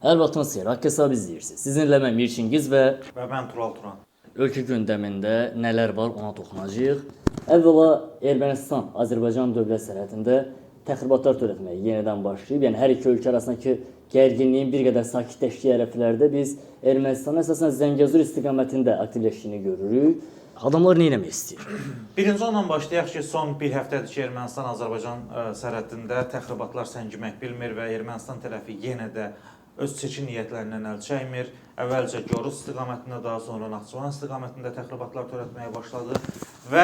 Hər vaxtınız xeyir, Haqq Hesab izləyirsiniz. Sizinlə mən Mirçingiz və Və mən Tural Turan. ölkə gündəmində nələr var ona toxunacağıq. Əvvəla Ermənistan Azərbaycan dövlət sərhədində təxribatlar törətməyə yenidən başlayıb. Yəni hər iki ölkə arasındakı gərginliyin bir qədər sakitləşdiyi ərəflərdə biz Ermənistanın əsasən Zəngəzur istiqamətində aktivləşdiyini görürük. Adamlar nə etmək istəyir? Birinci ondan başlayaq ki, son bir həftədir ki, Ermənistan-Azərbaycan sərhədində təxribatlar səngimək bilmir və Ermənistan tərəfi yenə də öz seçim niyyətlərindən əl çəkmir. Əvvəlcə Gorus istiqamətində, daha sonra Naxçıvan istiqamətində təxribatlar törətməyə başladı və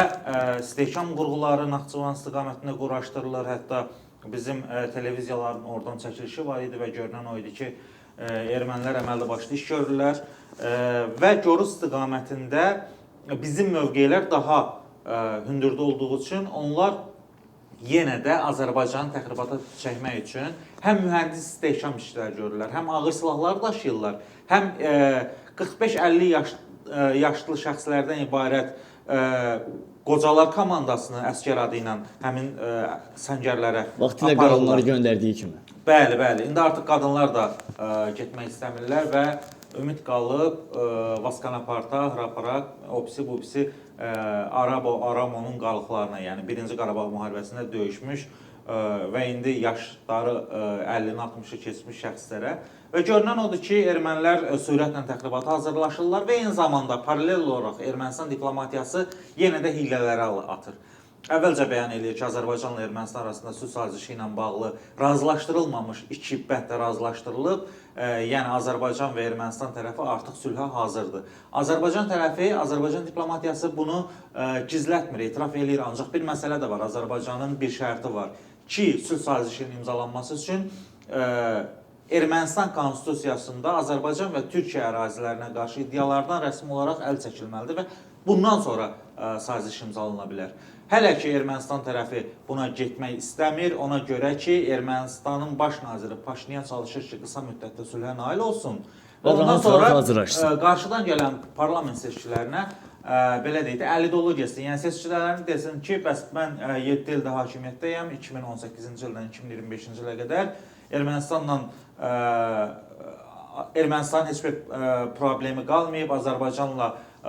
istehkam qurğuları Naxçıvan istiqamətində quraşdırılır. Hətta bizim televiziyaların oradan çəkilişi var idi və görünən o idi ki, ermənilər əməlli başlı iş görürlər və Gorus istiqamətində bizim mövqelər daha hündürdə olduğu üçün onlar yenə də Azərbaycanı təxribata çəkmək üçün həm mühəndis istehkam işləri görürlər, həm ağır silahlar daşıyırlar, həm 45-50 yaşlı şəxslərdən ibarət qocalar komandasını əsgər adı ilə həmin səngərlərə Vaxtilə qadınları göndərdiyi kimi. Bəli, bəli. İndi artıq qadınlar da getmək istəmirlər və ümid qalıb Vaskanaparta, Hraparak, opisi bupisi Aramonun qalıqlarına, yəni 1-ci Qarabağ müharibəsində döyüşmüş və indi yaşları 50-ni 60-ı keçmiş şəxslərə və görünən odur ki, ermənilər sürətlə təxribata hazırlaşırlar və eyni zamanda paralel olaraq Ermənistan diplomatiyası yenə də hiylələrə atır. Əvvəlcə bəyan edir ki, Azərbaycanla Ermənistan arasında sülh sazişi ilə bağlı razılaşdırılmamış iki bənd də razılaşdırılıb. Yəni Azərbaycan və Ermənistan tərəfi artıq sülhə hazırdır. Azərbaycan tərəfi, Azərbaycan diplomatiyası bunu gizlətmir, etiraf eləyir. Ancaq bir məsələ də var. Azərbaycanın bir şərti var ki, sülh sazişinin imzalanması üçün Ermənistan konstitusiyasında Azərbaycan və Türkiyə ərazilərinə qarşı iddialardan rəsmi olaraq əl çəkilməlidir və bundan sonra saziş imzalana bilər. Hələ ki, Ermənistan tərəfi buna getmək istəmir. Ona görə ki, Ermənistanın baş naziri Paşinyan çalışır ki, qısa müddətdə sülhə nail olsun. Və ondan sonra qarşıdan gələn parlament seçkilərinə belə deyək də, 50 dolu geçsin. Yəni seçkilərini desin ki, bəs mən 7 ildə hakimiyyətdəyəm, 2018-ci ildən 2025-ci ilə qədər Ermənistanın heç bir problemi qalmayıb, Azərbaycanla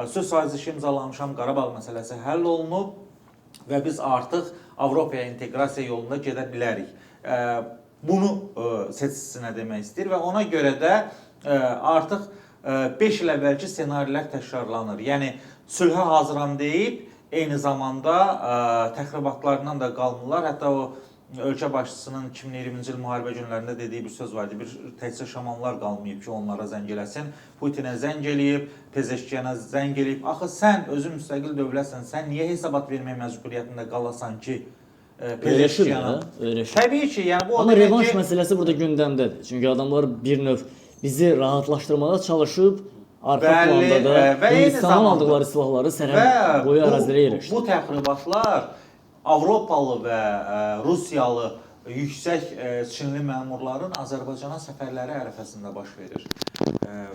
sülh sazişi imzalamışam, Qarabağ məsələsi həll olunub və biz artıq Avropaya inteqrasiya yolunda gedə bilərik. Bunu seçisinə demək istəyir və ona görə də artıq 5 il əvvəlki ssenarilər təkrarlanır. Yəni, sülhə hazıram deyib, eyni zamanda təxribatlarından da qalmırlar. Hətta o ölkə başçısının 2020-ci il müharibə günlərində dediyi bir söz vardı. Bir təkcə şamanlar qalmayıb ki, onlara zəng eləsin. Putinə zəng eləyib, Pezeşkiyana zəng eləyib. Axı sən özün müstəqil dövlətsən, sən niyə hesabat vermək məcburiyyətində qalasan ki, Pezeşkiyana? Təbii ki, yəni bu... Amma revanş məsələsi burada gündəmdədir. Çünki adamlar bir növ bizi rahatlaşdırmağa çalışıb, arxa planda da Hindistanın aldıqları silahları sərhəd boyu ərazilərə yerləşdir. Bu təxribatlar Avropalı və Rusiyalı yüksək Çinli məmurların Azərbaycana səfərləri ərəfəsində baş verir.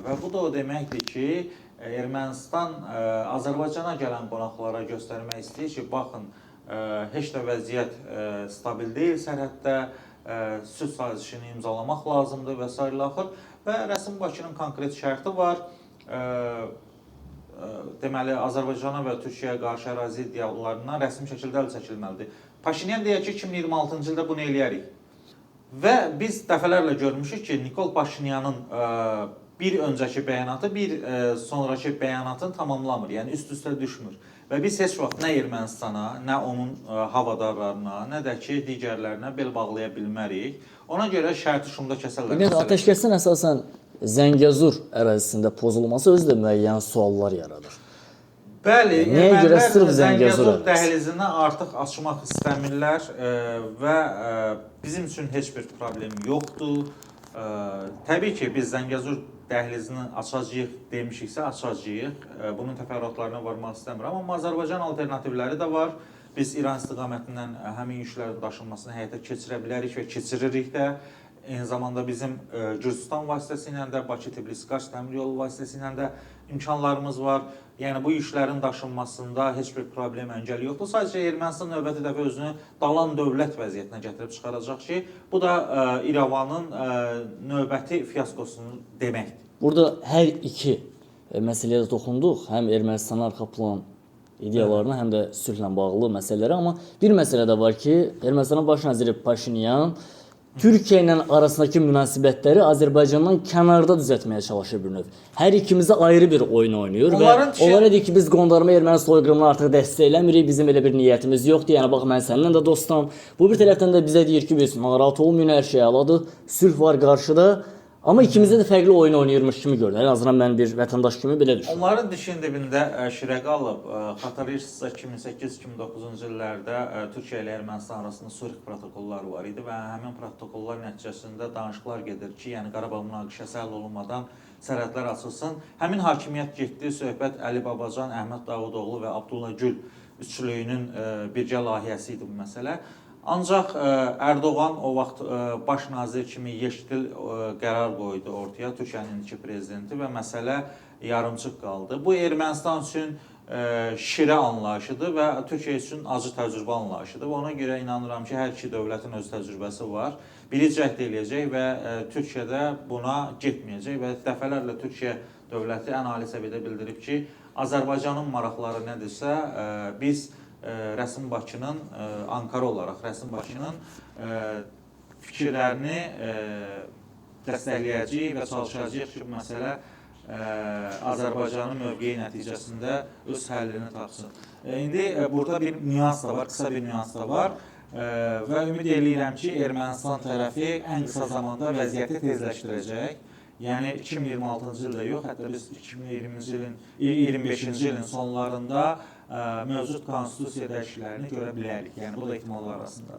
Və bu da o deməkdir ki, Ermənistan Azərbaycana gələn qonaqlara göstərmək istəyir ki, baxın, heç də vəziyyət stabil deyil sərhəddə, sülh sazişini imzalamaq lazımdır və s. Və rəsmi Bakının konkret şərti var. Deməli, Azərbaycana və Türkiyəyə qarşı ərazi iddialarından rəsmi şəkildə əl çəkilməlidir. Paşinyan deyir ki, 2026-cı ildə bunu eləyərik. Və biz dəfələrlə görmüşük ki, Nikol Paşinyanın bir öncəki bəyanatı, bir sonraki bəyanatını tamamlamır, yəni üst-üstə düşmür. Və biz heç vaxt nə Ermənistana, nə onun havadarlarına, nə də ki, digərlərinə bel bağlaya bilmərik. Ona görə şərti şumda kəsərlər. Atəşkəsin əsasən Zəngəzur ərazisində pozulması özü də müəyyən suallar yaradır. Bəli, ermənilər Zəngəzur dəhlizini artıq açmaq istəmirlər və bizim üçün heç bir problem yoxdur. Təbii ki, biz Zəngəzur dəhlizini açacağıq demişiksə, açacağıq. Bunun təfərrüatlarına varmaq istəmirəm. Amma Azərbaycan alternativləri də var. Biz İran istiqamətindən həmin yüklərin daşınmasını həyata keçirə bilərik və keçiririk də. eyni zamanda bizim Gürcüstan vasitəsilə də, Bakı-Tbilisi-Qars dəmir yolu vasitəsilə də imkanlarımız var. Yəni bu yüklərin daşınmasında heç bir problem, əngəl yoxdur. Sadəcə Ermənistan növbəti dəfə özünü dalan dövlət vəziyyətinə gətirib çıxaracaq ki, bu da İrəvanın növbəti fiaskosunu deməkdir. Burada hər iki məsələyə də toxunduq. Həm Ermənistanın arxa plan ideyalarına, həm də sülhlə bağlı məsələlərə. Amma bir məsələ də var ki, Ermənistanın baş naziri Paşinyan Türkiyə ilə arasındakı münasibətləri Azərbaycandan kənarda düzəltməyə çalışır bir növ. Hər ikimizə ayrı bir oyun oynayır və onlara deyir ki, biz qondarma erməni soyqırımını artıq dəstəkləmirik, bizim elə bir niyyətimiz yoxdur. Yəni bax, mən səninlə də dostam. Bu bir tərəfdən də bizə deyir ki, biz narahat olmayın, hər şey əladır, sülh var qarşıda. Amma ikimizdə də fərqli oyun oynayırmış kimi görünür. En azından mən bir vətəndaş kimi belə düşünürəm. Onların dişinin dibində Şirəqalov, xatırlayırsınızsa 2008-2009-cu illərdə Türkiyə ilə Ermənistan arasında sülh protokolları var idi və həmin protokollar nəticəsində danışıqlar gedir ki, yəni Qarabağ münaqişəsi həll olunmadan sərhədlər açılsın. Həmin hakimiyyət getdi, söhbət Əli Babacan, Əhməd Davudoğlu və Abdullah Gül üçlüyünün birgə layihəsi idi bu məsələ. Ancaq Erdoğan o vaxt baş nazir kimi yeştil qərar qoydu ortaya, Türkiyənin indiki prezidenti və məsələ yarımçıq qaldı. Bu Ermənistan üçün şirə anlayışıdır və Türkiyə üçün acı təcrübə anlayışıdır və ona görə inanıram ki, hər iki dövlətin öz təcrübəsi var. Biri cəhd eləyəcək və Türkiyə də buna getməyəcək və dəfələrlə Türkiyə dövləti ən ali səviyyədə bildirib ki, Azərbaycanın maraqları nədirsə, biz Rəsim Bakının, Ankara olaraq Rəsim Bakının fikirlərini dəstəkləyəcəyik və çalışacağıq ki, bu məsələ Azərbaycanın mövqeyi nəticəsində öz həllini tapsın. İndi burada bir nüans da var, qısa bir nüans da var və ümid eləyirəm ki, Ermənistan tərəfi ən qısa zamanda vəziyyəti tezləşdirəcək. Yəni 2026-cı ildə yox, hətta biz 2025-ci ilin sonlarında mövcud konstitusiya dəyişikliklərini görə bilərik. Yəni bu da ehtimallar arasındadır.